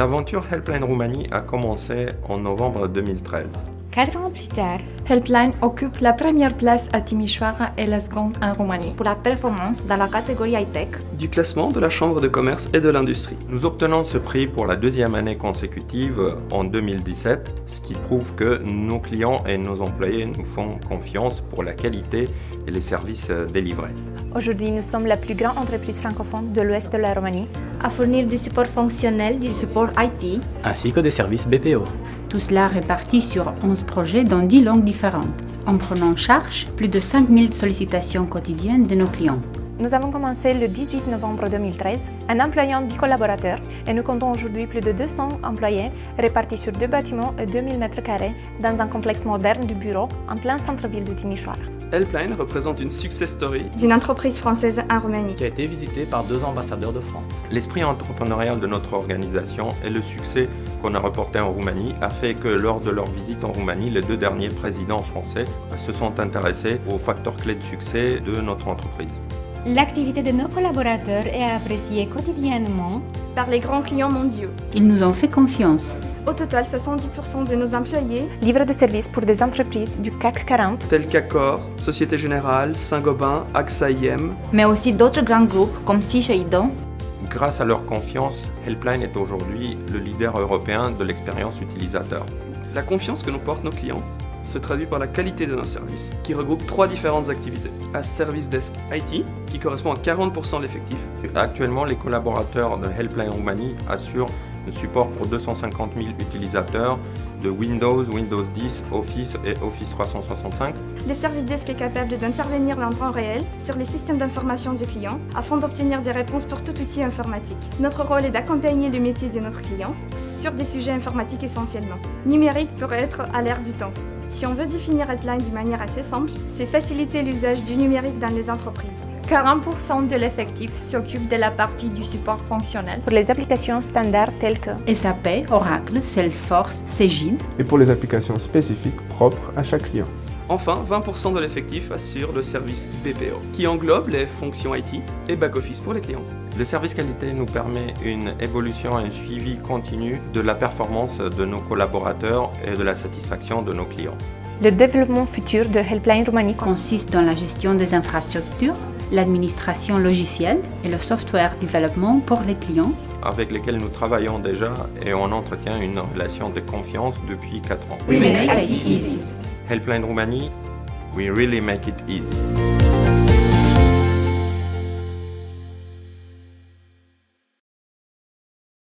L'aventure Helpline Roumanie a commencé en novembre 2013. 4 ans plus tard, Helpline occupe la première place à Timișoara et la seconde en Roumanie. pour la performance dans la catégorie high-tech, Du classement de la Chambre de commerce et de l'industrie. Nous obtenons ce prix pour la deuxième année consécutive en 2017, ce qui prouve que nos clients et nos employés nous font confiance pour la qualité et les services délivrés. aujourd'hui nous sommes la plus grande entreprise francophone de l'ouest de la Roumanie, à fournir du support fonctionnel, du support IT, ainsi que des services BPO. Tout cela réparti sur 11 projets dans 10 langues différentes, en prenant en charge plus de 5000 sollicitations quotidiennes de nos clients. Nous avons commencé le 18 novembre 2013 en employant 10 collaborateurs et nous comptons aujourd'hui plus de 200 employés répartis sur 2 bâtiments et 2000 m² dans un complexe moderne du bureau en plein centre-ville de Timișoara. Helpline représente une success story D'une entreprise française en Roumanie. Qui a été visité par 2 ambassadeurs de France. L'esprit entrepreneurial de notre organisation et le succès qu'on a reporté en Roumanie a fait que lors de leur visite en Roumanie, les 2 derniers présidents français se sont intéressés aux facteurs clés de succès de notre entreprise. L'activité de nos collaborateurs est appréciée quotidiennement Par les grands clients mondiaux. Ils nous ont fait confiance. Au total, 70% de nos employés Livre de services pour des entreprises du CAC 40, tels qu'Accor, Société Générale, Saint-Gobain, AXA IM. mais aussi d'autres grands groupes comme Sich et Idon. Grâce à leur confiance, Helpline est aujourd'hui le leader européen de l'expérience utilisateur. La confiance que nous portent nos clients se traduit par la qualité de nos services, qui regroupe 3 différentes activités. Un service desk IT, qui correspond à 40% de l'effectif. Actuellement, les collaborateurs de Helpline Roumanie assurent le support pour 250 000 utilisateurs de Windows, Windows 10, Office et Office 365. Le service desk est capable d'intervenir en temps réel sur les systèmes d'information du client afin d'obtenir des réponses pour tout outil informatique. Notre rôle est d'accompagner le métier de notre client sur des sujets informatiques essentiellement. Numérique pour être à l'ère du temps. Si on veut définir Helpline d'une manière assez simple, c'est faciliter l'usage du numérique dans les entreprises. 40% de l'effectif s'occupe de la partie du support fonctionnel. Pour les applications standards telles que SAP, Oracle, Salesforce, Cegid. Et pour les applications spécifiques propres à chaque client. Enfin, 20% de l'effectif assure le service BPO, qui englobe les fonctions IT et back-office pour les clients. Le service qualité nous permet une évolution et un suivi continu de la performance de nos collaborateurs et de la satisfaction de nos clients. le développement futur de Helpline Roumanie Consiste dans la gestion des infrastructures, l'administration logicielle et le software développement pour les clients, avec lesquels nous travaillons déjà et on entretient une relation de confiance depuis 4 ans. We make IT easy. Helpline Roumanie, we really make it easy.